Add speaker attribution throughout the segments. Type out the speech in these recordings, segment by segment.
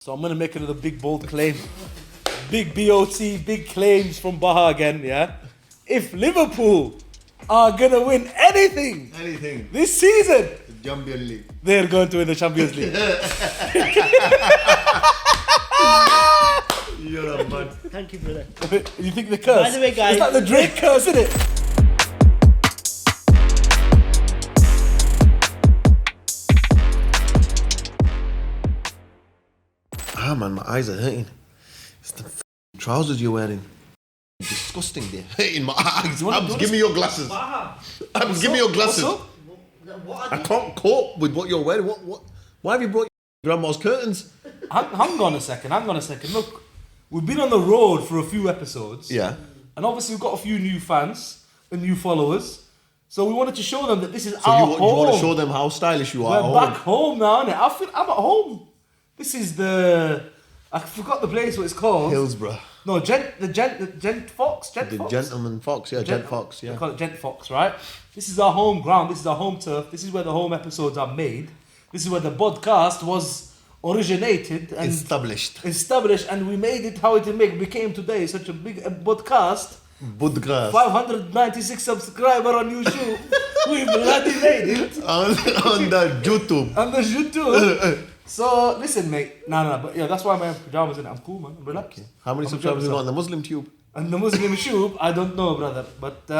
Speaker 1: So I'm going to make another big bold claim. Big BOT, big claims from Baha again, yeah? If Liverpool are going to win anything this season,
Speaker 2: the Champions League,
Speaker 1: they're going to win the Champions League.
Speaker 2: You're a man.
Speaker 3: Thank you, brother.
Speaker 1: You think the curse?
Speaker 3: By the way, guys,
Speaker 1: it's like the Drake curse, isn't it?
Speaker 2: Ah man, my eyes are hurting. It's the trousers you're wearing. Disgusting, they're hurting my eyes. Give me your glasses. Give me your glasses. I can't cope with what you're wearing. Why have you brought your grandma's curtains?
Speaker 1: Hang on a second. Look, we've been on the road for a few episodes.
Speaker 2: Yeah.
Speaker 1: And obviously we've got a few new fans and new followers. So we wanted to show them that this is our home.
Speaker 2: You want to show them how stylish you are.
Speaker 1: We're back home now, innit? I'm at home. This is I forgot the place what it's called.
Speaker 2: Hillsborough.
Speaker 1: No, the Gent Fox.
Speaker 2: The Gentleman Fox, yeah, Gent Fox, yeah.
Speaker 1: They call it Gent Fox, right? This is our home ground. This is our home turf. This is where the home episodes are made. This is where the podcast was originated and established, and we made it how it became today. Such a big podcast. 596 subscriber on YouTube. We bloody made it
Speaker 2: on the YouTube.
Speaker 1: On the YouTube. So listen, mate. No, but yeah, that's why I'm wearing pajamas and I'm cool, man. I'm relaxed.
Speaker 2: Okay. How many subscribers you got on the Muslim Tube?
Speaker 1: On the Muslim Tube, I don't know, brother. But do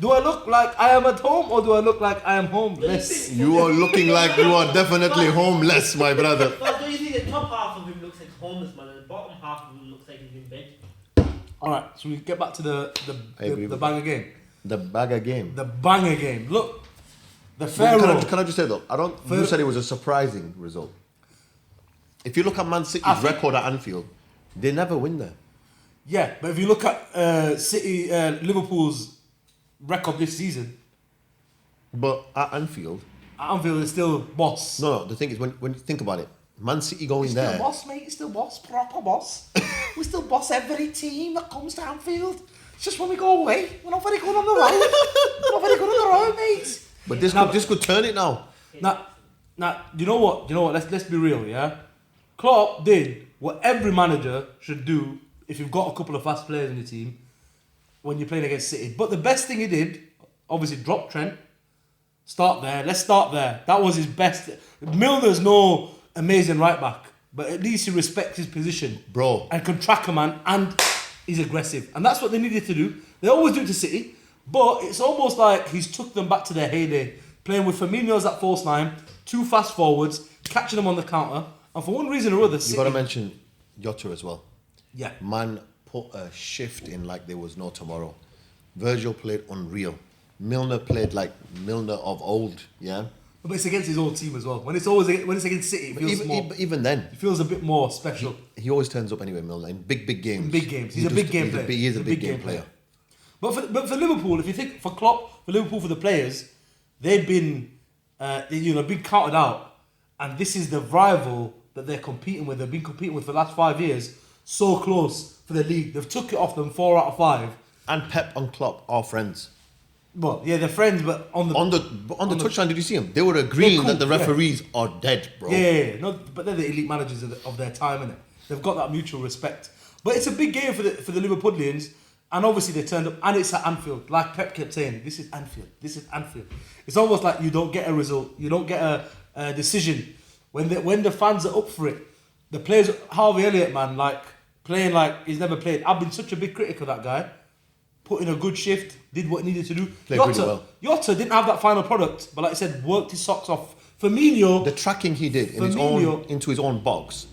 Speaker 1: I look like I am at home or do I look like I am homeless?
Speaker 2: You are looking like you are definitely homeless, my brother.
Speaker 3: But do you think the top half of him looks like homeless, man, and the bottom half of him looks like he's in bed?
Speaker 1: All right, so we get banger game.
Speaker 2: The bagger game.
Speaker 1: The banger game. Look, the Pharaoh.
Speaker 2: Can I just say though? You said it was a surprising result. If you look at Man City's record at Anfield, they never win there.
Speaker 1: Yeah, but if you look at Liverpool's record this season,
Speaker 2: but at Anfield
Speaker 1: is still boss.
Speaker 2: No, the thing is when you think about it, Man City going there.
Speaker 1: Still boss, mate. It's still boss, proper boss. We still boss every team that comes to Anfield. It's just when we go away, we're not very good on the road. Mate.
Speaker 2: But this could turn it now.
Speaker 1: Now, you know what? Let's be real, yeah. Klopp did what every manager should do if you've got a couple of fast players in your team when you're playing against City. But the best thing he did, obviously, drop Trent. Start there. Let's start there. That was his best. Milner's no amazing right back, but at least he respects his position,
Speaker 2: bro,
Speaker 1: and can track a man, and he's aggressive, and that's what they needed to do. They always do it to City, but it's almost like he's took them back to their heyday, playing with Firmino as that false nine, two fast forwards, catching them on the counter, and for one reason or other,
Speaker 2: You've got to mention Jota as well.
Speaker 1: Yeah,
Speaker 2: man put a shift in like there was no tomorrow. Virgil played unreal. Milner played like Milner of old. Yeah.
Speaker 1: But it's against his old team as well. When it's against City, it feels
Speaker 2: even then,
Speaker 1: it feels a bit more special.
Speaker 2: He always turns up anyway, Milner, in big games.
Speaker 1: In big games, he's a big game player.
Speaker 2: He is a big game player.
Speaker 1: But for Liverpool, if you think for Klopp, for Liverpool, for the players, they've been been counted out, and this is the rival that they're competing with. They've been competing with for the last 5 years. So close for the league. They've took it off them 4 out of 5.
Speaker 2: And Pep and Klopp are friends.
Speaker 1: Well, yeah, they're friends, but on the
Speaker 2: touchline, did you see them? They were agreeing that the referees are dead, bro.
Speaker 1: Yeah. No, but they're the elite managers of their time, innit? They've got that mutual respect. But it's a big game for the Liverpoolians, and obviously they turned up, and it's at Anfield. Like Pep kept saying, this is Anfield. It's almost like you don't get a result, you don't get a decision when the fans are up for it. The players, Harvey Elliott, man, like playing like he's never played. I've been such a big critic of that guy. Put in a good shift, did what he needed to do.
Speaker 2: Played really well.
Speaker 1: Jota didn't have that final product, but like I said, worked his socks off. Firmino,
Speaker 2: the tracking he did into his own box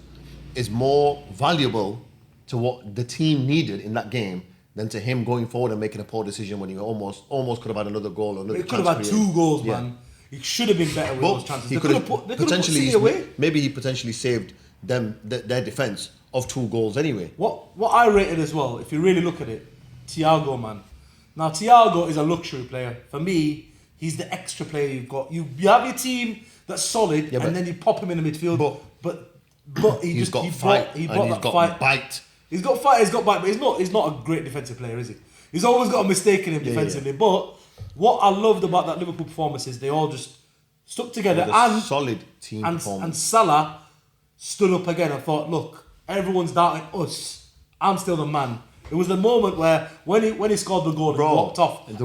Speaker 2: is more valuable to what the team needed in that game than to him going forward and making a poor decision when he almost could have had another goal.
Speaker 1: He could have had 2 goals, man. He should have been better with those chances. They could have put City away.
Speaker 2: Maybe he potentially saved them their defence of 2 goals anyway.
Speaker 1: What I rated as well, if you really look at it, Thiago, man. Now Thiago is a luxury player. For me, he's the extra player you've got. You have your team that's solid, and then you pop him in the midfield. But he's got fight. He's got bite. He's got bite, but he's not a great defensive player, is he? He's always got a mistake in him defensively. Yeah. But what I loved about that Liverpool performance is they all just stuck together and
Speaker 2: solid team performance.
Speaker 1: And Salah stood up again and thought, look, everyone's doubting us. I'm still the man. It was the moment where when he scored the goal, he walked off. And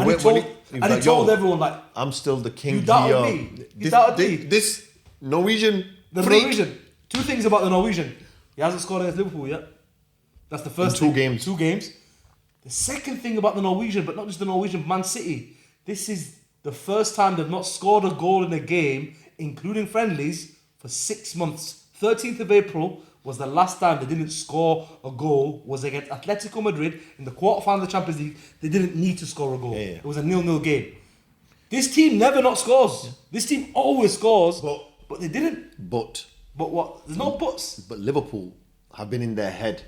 Speaker 1: he told everyone, like,
Speaker 2: I'm still the king.
Speaker 1: You doubted me. You doubted me.
Speaker 2: This Norwegian
Speaker 1: The
Speaker 2: freak.
Speaker 1: Norwegian. Two things about the Norwegian. He hasn't scored against Liverpool yet. That's the first
Speaker 2: In
Speaker 1: thing.
Speaker 2: 2 games.
Speaker 1: 2 games. The second thing about the Norwegian, but not just the Norwegian, Man City. This is the first time they've not scored a goal in a game, including friendlies, for 6 months. 13th of April was the last time they didn't score a goal, was against Atletico Madrid in the quarterfinal of the Champions League. They didn't need to score a goal.
Speaker 2: Yeah.
Speaker 1: It was a 0-0 game. This team never not scores. Yeah. This team always scores, but they didn't.
Speaker 2: But
Speaker 1: what? There's no buts.
Speaker 2: But Liverpool have been in their head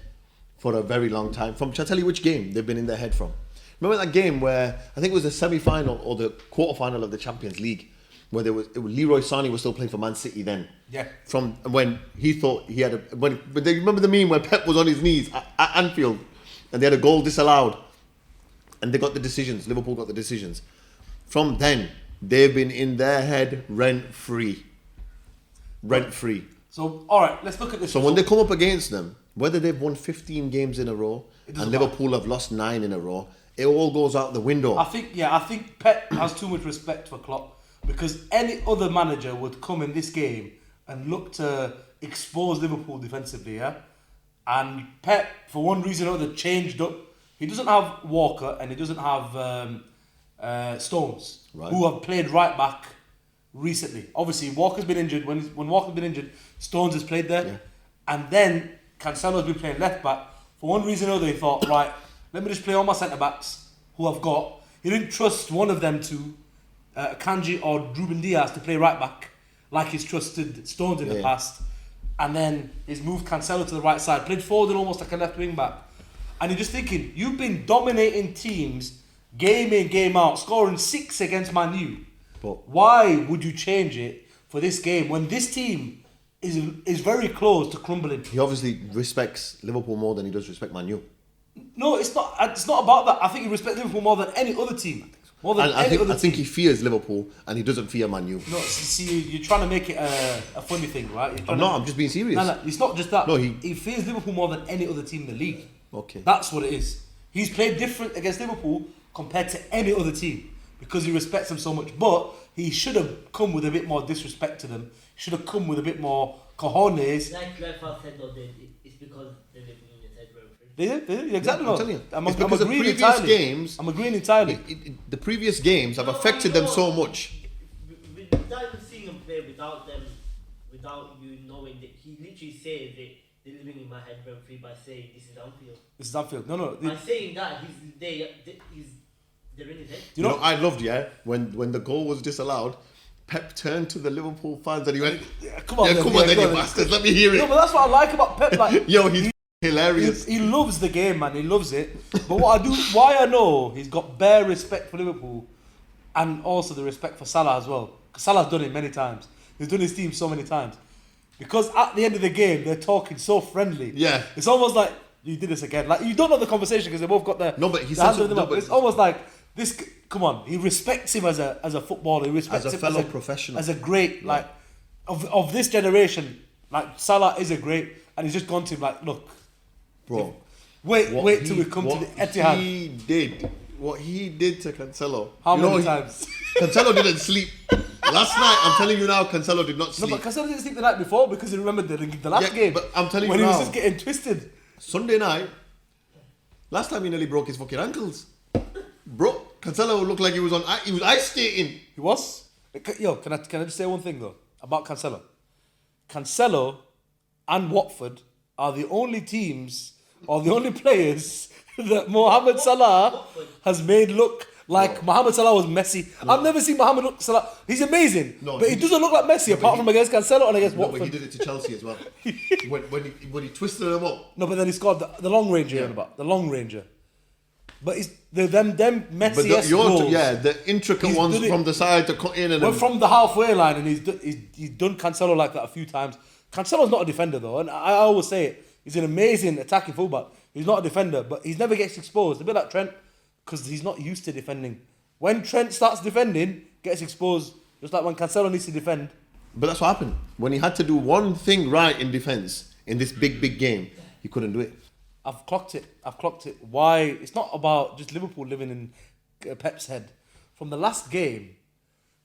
Speaker 2: for a very long time. Shall I tell you which game they've been in their head from? Remember that game where I think it was the semi-final or the quarter-final of the Champions League, where Leroy Sané was still playing for Man City then.
Speaker 1: Yeah.
Speaker 2: From when he thought he had but they remember the meme where Pep was on his knees at Anfield and they had a goal disallowed, and they got the decisions. Liverpool got the decisions. From then, they've been in their head rent-free. Rent-free.
Speaker 1: So, all right, let's look at this.
Speaker 2: So when they come up against them, whether they've won 15 games in a row and Liverpool have lost 9 in a row, it all goes out the window.
Speaker 1: I think Pep has too much respect for Klopp, because any other manager would come in this game and look to expose Liverpool defensively, yeah? And Pep, for one reason or another, changed up. He doesn't have Walker and he doesn't have Stones, who have played right back recently. Obviously, Walker's been injured. When Walker's been injured, Stones has played there. Yeah. And then Cancelo's been playing left back. For one reason or other, he thought, right, let me just play all my centre-backs who I've got. He didn't trust one of them to, Kanji or Ruben Diaz, to play right back, like he's trusted Stones in the past. And then he's moved Cancelo to the right side, played forward almost like a left wing back. And you're just thinking, you've been dominating teams game in, game out, scoring 6 against Man U. But why would you change it for this game when this team is very close to crumbling?
Speaker 2: He obviously respects Liverpool more than he does respect Man U.
Speaker 1: No, it's not about that. I think he respects Liverpool more than any other team.
Speaker 2: I think he fears Liverpool and he doesn't fear Man U.
Speaker 1: No, see, you're trying to make it a funny thing, right?
Speaker 2: I'm just being serious.
Speaker 1: No, it's not just that.
Speaker 2: No,
Speaker 1: he fears Liverpool more than any other team in the league.
Speaker 2: Okay.
Speaker 1: That's what it is. He's played different against Liverpool compared to any other team because he respects them so much. But he should have come with a bit more disrespect to them. He should have come with a bit more cojones.
Speaker 3: Like Leffa said, though, it's because they live in his head.
Speaker 1: They exactly.
Speaker 2: I'm telling you.
Speaker 1: I'm
Speaker 2: because the
Speaker 1: agreeing
Speaker 2: previous
Speaker 1: entirely.
Speaker 2: games.
Speaker 1: I'm agreeing entirely.
Speaker 2: The previous games have affected them so much.
Speaker 3: Without even seeing him play, without you knowing that he literally says that they're living in my head rent free by saying this is Anfield.
Speaker 1: This is Anfield. No.
Speaker 3: By saying that, they're in his head.
Speaker 2: You know, I loved when the goal was disallowed. Pep turned to the Liverpool fans and he went, "Come on, you bastards, let me hear it."
Speaker 1: No, but that's what I like about Pep. Like,
Speaker 2: he's hilarious.
Speaker 1: He loves the game, man. He loves it. But why I know he's got bare respect for Liverpool, and also the respect for Salah as well. Because Salah's done it many times. He's done his team so many times. Because at the end of the game, they're talking so friendly.
Speaker 2: Yeah.
Speaker 1: It's almost like, you did this again. Like, you don't know the conversation because they both got their...
Speaker 2: No, but he says...
Speaker 1: It's almost like, this... Come on. He respects him as a footballer. He respects
Speaker 2: as a fellow professional.
Speaker 1: As a great, like... Of this generation, like, Salah is a great... And he's just gone to him like, look...
Speaker 2: Bro.
Speaker 1: Wait till we come to the Etihad.
Speaker 2: What he did to Cancelo.
Speaker 1: How many times?
Speaker 2: Cancelo didn't sleep. Last night, I'm telling you now, Cancelo did not sleep.
Speaker 1: No, but Cancelo didn't sleep the night before because he remembered the last game.
Speaker 2: But I'm telling
Speaker 1: when
Speaker 2: you now.
Speaker 1: When he was just getting twisted.
Speaker 2: Sunday night, last time he nearly broke his fucking ankles. Bro, Cancelo looked like he was ice skating.
Speaker 1: He was? Yo, can I just say one thing though about Cancelo? Cancelo and Watford are the only teams or the only players that Mohamed Salah has made look like Mohamed Salah was Messi. I've never seen Mohamed Salah. He's amazing, but he doesn't look like Messi apart from against Cancelo and against Watford.
Speaker 2: But he did it to Chelsea as well. when he twisted them up.
Speaker 1: No, but then he scored the long ranger. The long ranger. But it's them Messi-esque goals.
Speaker 2: The intricate ones from the side to cut in and
Speaker 1: from the halfway line, and he's done Cancelo like that a few times. Cancelo's not a defender though, and I always say it. He's an amazing attacking fullback. He's not a defender, but he never gets exposed. A bit like Trent, because he's not used to defending. When Trent starts defending, gets exposed, just like when Cancelo needs to defend.
Speaker 2: But that's what happened. When he had to do one thing right in defence in this big game, he couldn't do it.
Speaker 1: I've clocked it. Why? It's not about just Liverpool living in Pep's head. From the last game,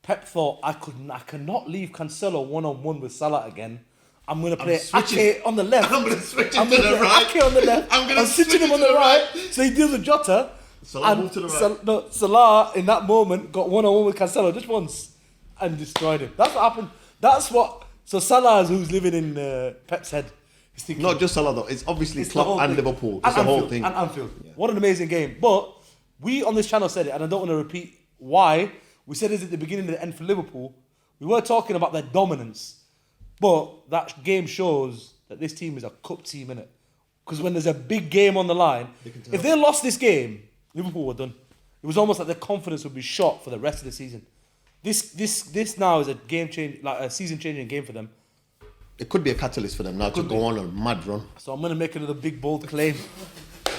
Speaker 1: Pep thought, I cannot leave Cancelo one-on-one with Salah again. I'm going to play Ake on the left.
Speaker 2: I'm going to switch him
Speaker 1: I'm
Speaker 2: to
Speaker 1: going to
Speaker 2: the
Speaker 1: play
Speaker 2: right.
Speaker 1: Ake on the left.
Speaker 2: I'm
Speaker 1: switching him on the right. So he deals with Jota.
Speaker 2: Salah moved to the right.
Speaker 1: Salah, in that moment, got one-on-one with Cancelo just once and destroyed him. That's what happened. So Salah, who's living in Pep's head, he's thinking...
Speaker 2: Not just Salah, though. It's obviously Klopp and Liverpool. It's
Speaker 1: the
Speaker 2: whole thing.
Speaker 1: And Anfield. Yeah. What an amazing game. But we on this channel said it, and I don't want to repeat why. We said it at the beginning and the end for Liverpool. We were talking about their dominance. But that game shows that this team is a cup team, innit? Because when there's a big game on the line, if they lost this game, Liverpool were done. It was almost like their confidence would be shot for the rest of the season. This now is a game change, like a season changing game for them.
Speaker 2: It could be a catalyst for them now to go on a mad run.
Speaker 1: So I'm gonna make another big bold claim.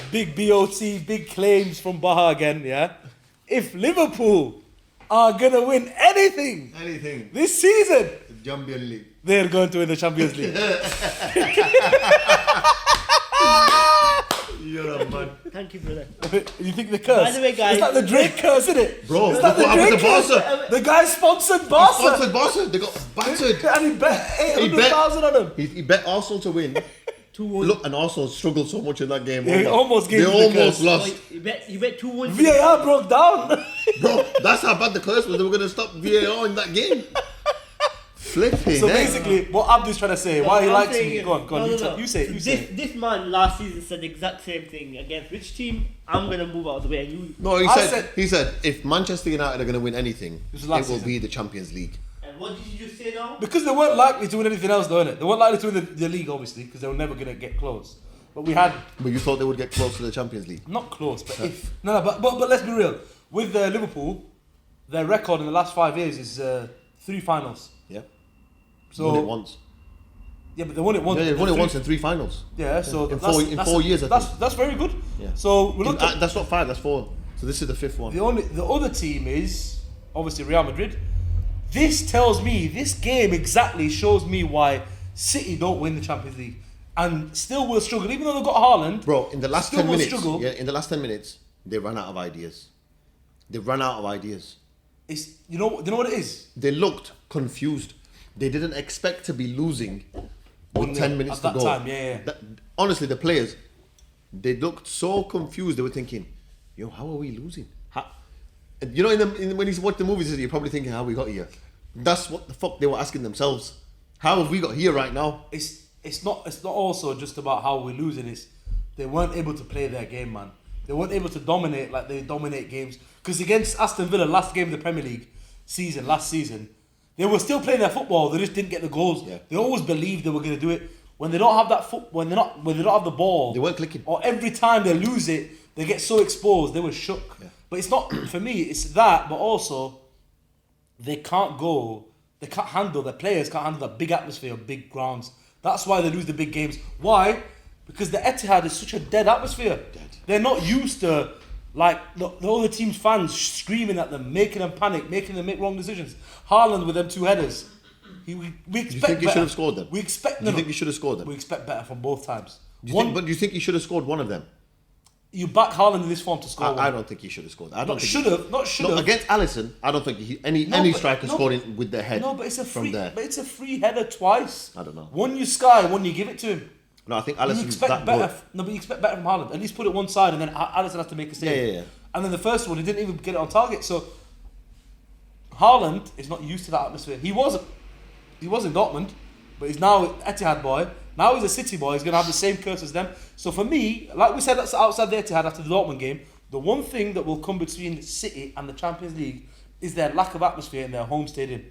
Speaker 1: Big BOT, big claims from Baha again, yeah? If Liverpool are gonna win anything this season,
Speaker 2: the Champions League.
Speaker 1: They're going to win the Champions League.
Speaker 2: You're a man.
Speaker 3: Thank you, brother.
Speaker 1: You think the curse?
Speaker 3: By the way, guys,
Speaker 1: it's like the Drake curse, isn't it?
Speaker 2: Bro,
Speaker 1: it's like
Speaker 2: look what happened to
Speaker 1: Barca. The guy sponsored Barca.
Speaker 2: They got battered.
Speaker 1: And he bet 800,000 on them.
Speaker 2: He bet Arsenal to win.
Speaker 3: 2-1.
Speaker 2: Look, and Arsenal struggled so much in that game.
Speaker 1: They almost
Speaker 2: lost.
Speaker 3: You bet 2-1.
Speaker 1: VAR broke down.
Speaker 2: Bro, that's how bad the curse was. They were going to stop VAR in that game. Flipping.
Speaker 1: So basically, what Abdu's trying to say, why he likes me. Go on.
Speaker 3: No.
Speaker 1: You say it.
Speaker 3: This man last season said the exact same thing against which team? I'm going to move out of the way. And you.
Speaker 2: No, he said if Manchester United are going to win anything, it will be the Champions League.
Speaker 3: And what did you just say now?
Speaker 1: Because they weren't likely to win anything else, though, innit? They weren't likely to win the league, obviously, because they were never going to get close. But we had...
Speaker 2: But you thought they would get close to the Champions League?
Speaker 1: Not close, but if... No, but let's be real. With Liverpool, their record in the last 5 years is 3 finals.
Speaker 2: Yeah.
Speaker 1: So,
Speaker 2: won it once.
Speaker 1: Yeah, but they won it once.
Speaker 2: Yeah, they won it once in 3 finals.
Speaker 1: Yeah, so...
Speaker 2: In 4 years, I think.
Speaker 1: That's very good.
Speaker 2: Yeah.
Speaker 1: So,
Speaker 2: that's not 5, that's 4. So this is the 5th one.
Speaker 1: The other team is, obviously, Real Madrid. This tells me, this game exactly shows me why City don't win the Champions League and still will struggle, even though they've got Haaland.
Speaker 2: Bro, in the last 10 minutes, they ran out of ideas.
Speaker 1: It's you know what it is?
Speaker 2: They looked confused. They didn't expect to be losing with 10 minutes to go.
Speaker 1: Time, yeah.
Speaker 2: Honestly, the players, they looked so confused. They were thinking, "Yo, how are we losing?" You know, when you watch the movies, you're probably thinking, "How we got here?" That's what the fuck they were asking themselves. How have we got here right now?
Speaker 1: It's not also just about how we're losing. It's they weren't able to play their game, man. They weren't able to dominate like they dominate games. Because against Aston Villa, last game of the Premier League last season, they were still playing their football. They just didn't get the goals. Yeah. They always believed they were going to do it. When they don't have that when they don't have the ball,
Speaker 2: they weren't clicking.
Speaker 1: Or every time they lose it, they get so exposed. They were shook. Yeah. But it's not for me. It's that, but also they can't handle. The players can't handle the big atmosphere of big grounds. That's why they lose the big games. Why? Because the Etihad is such a dead atmosphere. They're not used to like the other team's fans screaming at them, making them panic, making them make wrong decisions. Haaland with them 2 headers. We expect
Speaker 2: Do you think he should have scored them?
Speaker 1: We expect.
Speaker 2: Do you think he should have scored them?
Speaker 1: We expect better from both times.
Speaker 2: Do you think he should have scored one of them?
Speaker 1: You back Haaland in this form to score one.
Speaker 2: I don't think he should have scored.
Speaker 1: Not should have.
Speaker 2: Against Alisson, I don't think any striker scoring with their head.
Speaker 1: No, but it's a free.
Speaker 2: From there.
Speaker 1: But it's a free header twice.
Speaker 2: I don't know.
Speaker 1: One you sky, one you give it to him.
Speaker 2: No, I think Alisson's that
Speaker 1: better.
Speaker 2: good.
Speaker 1: No, but you expect better from Haaland. At least put it one side, and then Alisson has to make a save.
Speaker 2: Yeah.
Speaker 1: And then the first one, he didn't even get it on target. So Haaland is not used to that atmosphere. He was in Dortmund, but he's now Etihad boy. Now he's a City boy. He's going to have the same curse as them. So for me, like we said, that's outside the Etihad after the Dortmund game. The one thing that will come between City and the Champions League is their lack of atmosphere in their home stadium.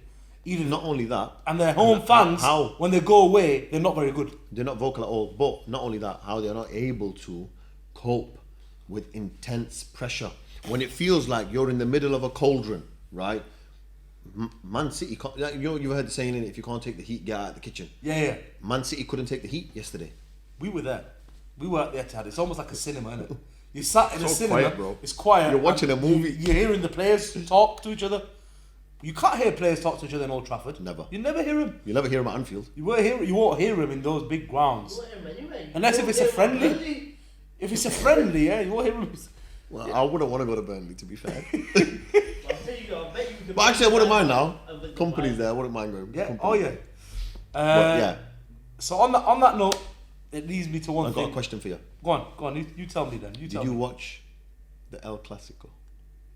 Speaker 2: Not only that,
Speaker 1: and their home fans, when they go away, they're not very good.
Speaker 2: They're not vocal at all. But not only that, how they're not able to cope with intense pressure when it feels like you're in the middle of a cauldron, right? Man City, you heard the saying, if you can't take the heat, get out of the kitchen.
Speaker 1: Yeah.
Speaker 2: Man City couldn't take the heat yesterday.
Speaker 1: We were there. We were at the Etihad. It's almost like a cinema, isn't it? You sat in a cinema.
Speaker 2: Quiet, bro.
Speaker 1: It's quiet.
Speaker 2: You're watching a movie.
Speaker 1: You're hearing the players talk to each other. You can't hear players talk to each other in Old Trafford.
Speaker 2: Never.
Speaker 1: You never hear them.
Speaker 2: You never hear him at Anfield.
Speaker 1: You won't hear them in those big grounds.
Speaker 3: You won't hear him anyway.
Speaker 1: Unless if it's a friendly. If it's a friendly, yeah, you won't hear them.
Speaker 2: Well, I wouldn't want to go to Burnley, to be fair.
Speaker 3: I'll tell you, I bet you could
Speaker 2: But actually, I wouldn't mind now.
Speaker 3: And with the
Speaker 2: Company's
Speaker 3: vibe.
Speaker 2: there. I wouldn't mind going.
Speaker 1: Yeah.
Speaker 2: Company.
Speaker 1: Oh yeah.
Speaker 2: But yeah,
Speaker 1: So on that note, it leads me to one
Speaker 2: I've
Speaker 1: thing.
Speaker 2: got a question for you.
Speaker 1: Go on. You tell me then.
Speaker 2: Did you watch the El Clasico?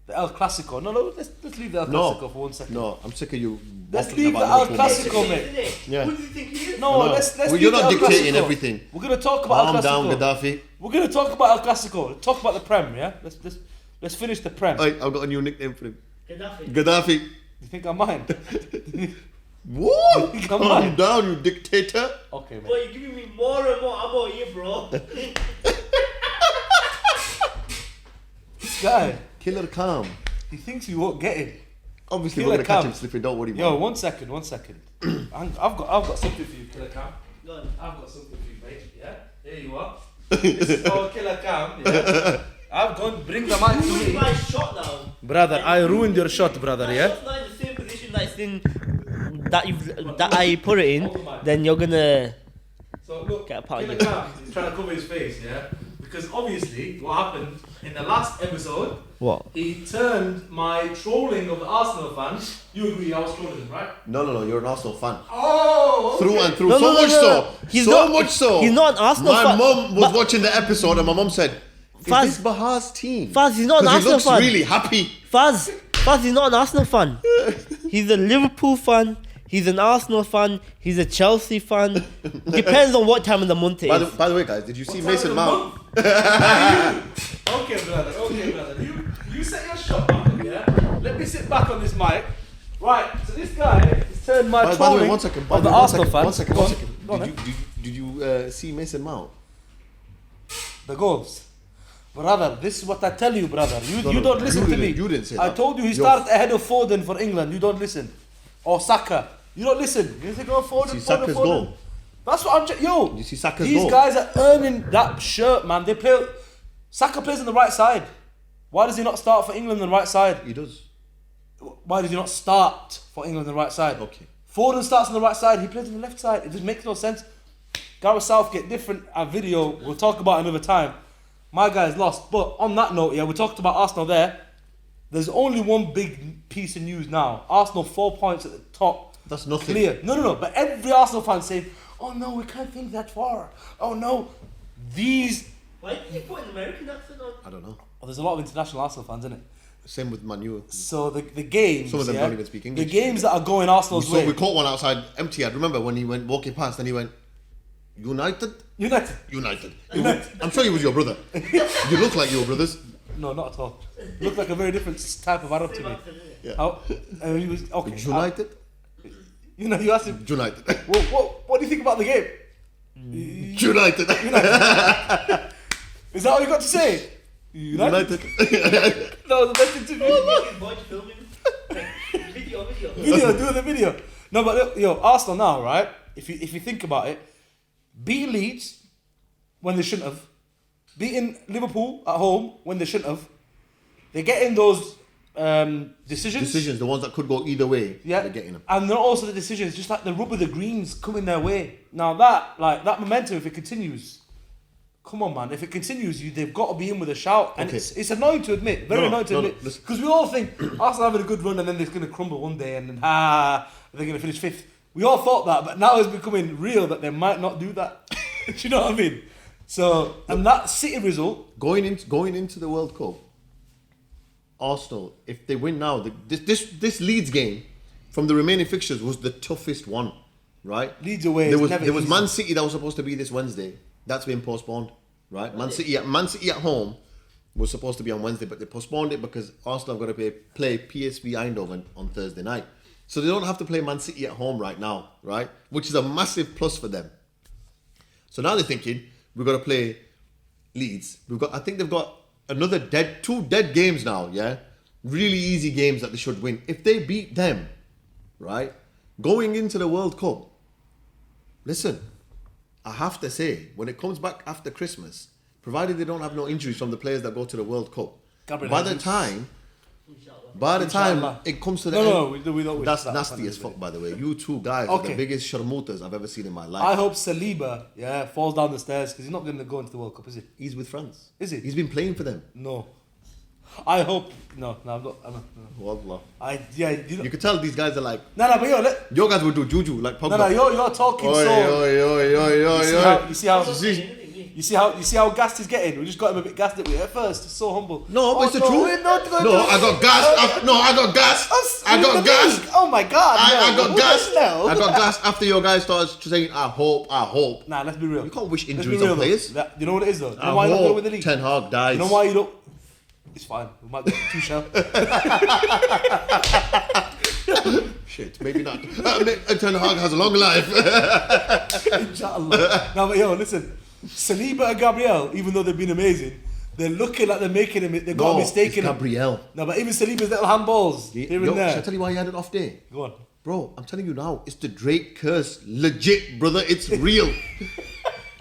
Speaker 1: The El Clasico. No, let's leave the El Clasico for 1 second.
Speaker 2: No, I'm sick of you.
Speaker 1: Let's
Speaker 2: waffling
Speaker 1: leave the
Speaker 2: about
Speaker 1: El
Speaker 2: Liverpool
Speaker 1: Clasico,
Speaker 2: matches.
Speaker 1: mate.
Speaker 3: Isn't it?
Speaker 2: Yeah.
Speaker 3: Who do you think he is?
Speaker 1: No,
Speaker 2: No.
Speaker 1: let's
Speaker 2: Well,
Speaker 1: leave
Speaker 2: you're
Speaker 1: the
Speaker 2: not
Speaker 1: El
Speaker 2: dictating
Speaker 1: Clasico.
Speaker 2: everything.
Speaker 1: We're gonna talk about
Speaker 2: Calm
Speaker 1: El
Speaker 2: down,
Speaker 1: Clasico.
Speaker 2: Gaddafi.
Speaker 1: We're gonna talk about El Clasico. Talk about the Prem, yeah. Let's finish the Prem.
Speaker 2: Hey, I've got a new nickname for him.
Speaker 3: Gaddafi.
Speaker 2: Gaddafi.
Speaker 1: You think I mind?
Speaker 2: What?
Speaker 1: Come
Speaker 2: Calm
Speaker 1: on.
Speaker 2: down, you dictator.
Speaker 1: Okay, man.
Speaker 3: Boy, you're giving me more and more ammo here, bro.
Speaker 1: This guy,
Speaker 2: Killer calm.
Speaker 1: he thinks you won't get it.
Speaker 2: Obviously,
Speaker 1: Killer
Speaker 2: we're gonna catch
Speaker 1: Cam.
Speaker 2: him slipping. Don't worry,
Speaker 1: Yo,
Speaker 2: man.
Speaker 1: 1 second. I've got something for you, Killer Cam.
Speaker 3: Go on.
Speaker 1: I've got something for you, mate. Yeah, there you are. This is our Killer Cam. Yeah. I've gone. Bring the mic to
Speaker 3: Ruined
Speaker 1: me,
Speaker 3: my shot now.
Speaker 1: brother. I ruined your shot, brother.
Speaker 3: My
Speaker 1: Yeah.
Speaker 3: shot's not in the same position that I put it in. Then you're gonna.
Speaker 1: So look,
Speaker 3: Get a part of
Speaker 1: Killer
Speaker 3: you.
Speaker 1: Cam is trying to cover his face, yeah? Because obviously what happened in the last episode,
Speaker 3: What?
Speaker 1: he turned my trolling of the Arsenal fans. You agree I was trolling them, right?
Speaker 2: No, you're an Arsenal fan.
Speaker 1: Oh!
Speaker 2: Through and through.
Speaker 3: No,
Speaker 2: so
Speaker 3: no, no,
Speaker 2: much
Speaker 3: no,
Speaker 2: so.
Speaker 3: no. He's
Speaker 2: so
Speaker 3: not-
Speaker 2: much so.
Speaker 3: he's not an Arsenal
Speaker 2: My
Speaker 3: fan.
Speaker 2: mum was
Speaker 3: But-
Speaker 2: watching the episode and my mum said, Is
Speaker 3: Faz-
Speaker 2: this Bahar's team?
Speaker 3: Faz, he's not an
Speaker 2: 'Cause
Speaker 3: Arsenal
Speaker 2: he looks
Speaker 3: fan.
Speaker 2: really happy.
Speaker 3: Faz, he's not an Arsenal fan. He's a Liverpool fan. He's an Arsenal fan. He's a Chelsea fan. Depends on what time of the month it is.
Speaker 2: By the way, guys, did you see
Speaker 1: What
Speaker 2: Mason
Speaker 1: time
Speaker 2: Mount?
Speaker 1: of the month? Okay, brother. You set your shot back, yeah? Let me sit back on this mic. Right, so this guy has turned my
Speaker 2: By the
Speaker 1: trolling
Speaker 2: way, one second.
Speaker 1: of the Arsenal fans.
Speaker 2: One second.
Speaker 1: Go on,
Speaker 2: Did you see Mason Mount?
Speaker 1: The goals. Brother, this is what I tell you, brother. You
Speaker 2: No,
Speaker 1: don't listen to me.
Speaker 2: you didn't say
Speaker 1: I
Speaker 2: that.
Speaker 1: told you he
Speaker 2: You're-
Speaker 1: started ahead of Foden for England. You don't listen. Or Saka. You don't listen. You think, oh, Foden,
Speaker 2: See
Speaker 1: Foden,
Speaker 2: Saka's
Speaker 1: Foden.
Speaker 2: goal?
Speaker 1: That's what yo.
Speaker 2: You see Saka's
Speaker 1: these
Speaker 2: goal?
Speaker 1: guys are earning that shirt, man. They play. Saka plays on the right side. Why does he not start for England on the right side?
Speaker 2: He does.
Speaker 1: Why does he not start for England on the right side?
Speaker 2: Okay.
Speaker 1: Foden starts on the right side. He plays on the left side. It just makes no sense. Gareth Southgate, different video. We'll talk about another time. My guy's lost. But on that note, yeah, we talked about Arsenal there. There's only one big piece of news now. Arsenal 4 points at the top.
Speaker 2: That's nothing.
Speaker 1: Clear. No. But every Arsenal fan saying, "Oh no, we can't think that far. Oh no, these."
Speaker 3: Why did you put an American accent on?
Speaker 2: I don't know.
Speaker 1: Oh, there's a lot of international Arsenal fans, isn't it?
Speaker 2: Same with Manu.
Speaker 1: So the games.
Speaker 2: Some of them
Speaker 1: yeah,
Speaker 2: don't even speak English.
Speaker 1: The games that are going Arsenal's
Speaker 2: So
Speaker 1: way.
Speaker 2: we caught one outside empty. I remember when he went walking past and he went, United.
Speaker 1: United.
Speaker 2: I'm sure he was your brother. You look like you were brothers.
Speaker 1: No, not at all. Looked like a very different type of Arab to me.
Speaker 2: Yeah.
Speaker 1: How? He was okay.
Speaker 2: United.
Speaker 1: You asked him.
Speaker 2: United.
Speaker 1: What do you think about the game?
Speaker 2: United.
Speaker 1: Is that all you got to say?
Speaker 2: United.
Speaker 1: That was the best interview.
Speaker 3: Boy, filming. Video.
Speaker 1: Do the video. No, but look, yo, Arsenal now, right? If you think about it, beating Leeds when they shouldn't have, beating Liverpool at home when they shouldn't have, they're getting those decisions.
Speaker 2: The ones that could go either way.
Speaker 1: Yeah,
Speaker 2: They're getting them.
Speaker 1: and they're also the decisions, just like the rub of the greens coming their way. Now that momentum, if it continues, come on, man. If it continues, they've got to be in with a shout, and
Speaker 2: Okay.
Speaker 1: it's annoying to admit, very annoying to admit,
Speaker 2: listen.
Speaker 1: because we all think Arsenal having a good run and then they're going to crumble one day and then they're going to finish fifth. We all thought that, but now it's becoming real that they might not do that. Do you know what I mean? So, and that City result,
Speaker 2: Going into the World Cup, Arsenal, if they win now, this Leeds game from the remaining fixtures was the toughest one, right?
Speaker 1: Leeds away.
Speaker 2: There
Speaker 1: is
Speaker 2: was
Speaker 1: never
Speaker 2: there was
Speaker 1: easy.
Speaker 2: Man City that was supposed to be this Wednesday. That's been postponed, right? Man City at home was supposed to be on Wednesday, but they postponed it because Arsenal are going to play PSV Eindhoven on Thursday night. So they don't have to play Man City at home right now, right? Which is a massive plus for them. So now they're thinking, we've got to play Leeds. I think they've got another two dead games now, yeah? Really easy games that they should win. If they beat them, right? Going into the World Cup, listen, I have to say, when it comes back after Christmas, provided they don't have no injuries from the players that go to the World Cup,
Speaker 1: Gabriel
Speaker 2: by the
Speaker 1: Jesus.
Speaker 2: time,
Speaker 3: Inshallah.
Speaker 2: By the time
Speaker 1: Inshallah.
Speaker 2: it comes to the
Speaker 1: No,
Speaker 2: end,
Speaker 1: we don't wish
Speaker 2: that's
Speaker 1: that.
Speaker 2: nasty as fuck, by the way. You two guys are
Speaker 1: Okay.
Speaker 2: the biggest sharmutas I've ever seen in my life.
Speaker 1: I hope Saliba, falls down the stairs because he's not going to go into the World Cup, is he?
Speaker 2: He's with France.
Speaker 1: Is he?
Speaker 2: He's been playing for them.
Speaker 1: No. I hope. No, I'm not. No.
Speaker 2: Wallah.
Speaker 1: You
Speaker 2: You could tell these guys are like,
Speaker 1: No, but
Speaker 2: your guys would do juju like Pogba.
Speaker 1: No, you're talking
Speaker 2: Oi,
Speaker 1: so.
Speaker 2: oi, oi, oi, oi,
Speaker 1: You see how gassed he's getting. We just got him a bit gassed at first. So humble.
Speaker 2: No, but it's the truth.
Speaker 1: we're not going
Speaker 2: No,
Speaker 1: to-
Speaker 2: I got gassed. No, I got gassed. I got gassed.
Speaker 1: Oh my god!
Speaker 2: I
Speaker 1: no.
Speaker 2: got gassed.
Speaker 1: No.
Speaker 2: I got gassed after your guys started saying, I hope.
Speaker 1: Nah, let's be real.
Speaker 2: You can't wish
Speaker 1: Let's be
Speaker 2: injuries
Speaker 1: real,
Speaker 2: on players.
Speaker 1: though. You know what it is though. You know
Speaker 2: I
Speaker 1: why you're not going to win the
Speaker 2: hope
Speaker 1: league.
Speaker 2: Ten Hag dies.
Speaker 1: You know why you don't? It's fine. We might get 2 shell.
Speaker 2: Shit, maybe not. Ten Hag has a long life.
Speaker 1: Inshallah. No, but listen. Saliba and Gabriel, even though they've been amazing, they're looking like they're making him. They've got a mistake in him.
Speaker 2: Gabriel.
Speaker 1: No, but even Saliba's little handballs here and
Speaker 2: Should I
Speaker 1: there.
Speaker 2: tell you why he had an off day?
Speaker 1: Go on.
Speaker 2: Bro, I'm telling you now, it's the Drake curse. Legit, brother, it's real.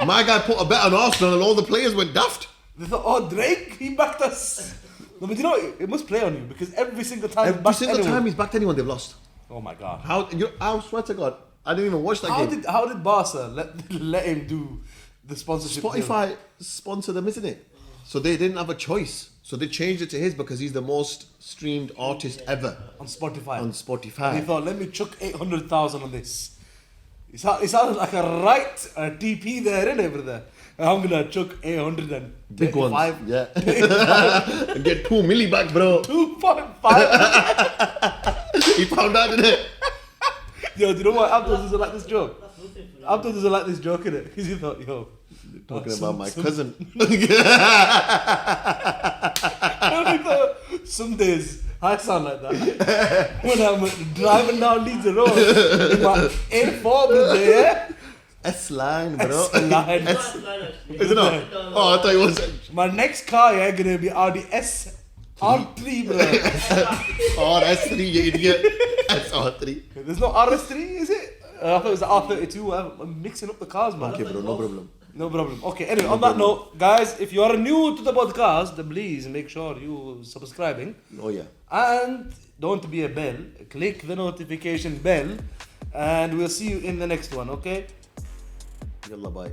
Speaker 2: My guy put a bet on Arsenal and all the players went daft.
Speaker 1: They thought, Drake, he backed us. No, but you know what? It must play on you because every single time
Speaker 2: Every single time he's backed anyone, they've lost.
Speaker 1: Oh my god.
Speaker 2: I swear to God, I didn't even watch that game.
Speaker 1: How did Barca let him do the sponsorship?
Speaker 2: Spotify sponsored them, isn't it? So they didn't have a choice. So they changed it to his because he's the most streamed artist ever
Speaker 1: On Spotify.
Speaker 2: on Spotify.
Speaker 1: He thought, let me chuck 800,000 on this. It sounded like a TP there, innit, brother? I'm gonna chuck 825.
Speaker 2: Big ones, yeah. And get 2 milli back, bro.
Speaker 1: 2.5.
Speaker 2: He found out, didn't it?
Speaker 1: Yo, do you know what? Abdul doesn't like this joke. Abdul doesn't like this joke, innit? Because he thought,
Speaker 2: Talking about my cousin.
Speaker 1: Some days I sound like that. When I'm driving down Leeds Road in my A4 there.
Speaker 2: S-line, bro.
Speaker 1: S-line.
Speaker 2: Is it not? Oh, I thought it was.
Speaker 1: My next car, gonna be Audi R3, bro.
Speaker 2: Oh, S3, you idiot. SR3.
Speaker 1: There's no RS3, is it? I thought it was the R32. I'm mixing up the cars, man.
Speaker 2: Okay, bro, no problem.
Speaker 1: No problem. Okay, anyway, on that note, guys, if you are new to the podcast, then please make sure you subscribing.
Speaker 2: Oh, yeah.
Speaker 1: And don't be a bell. Click the notification bell. And we'll see you in the next one, okay?
Speaker 2: Yalla, bye.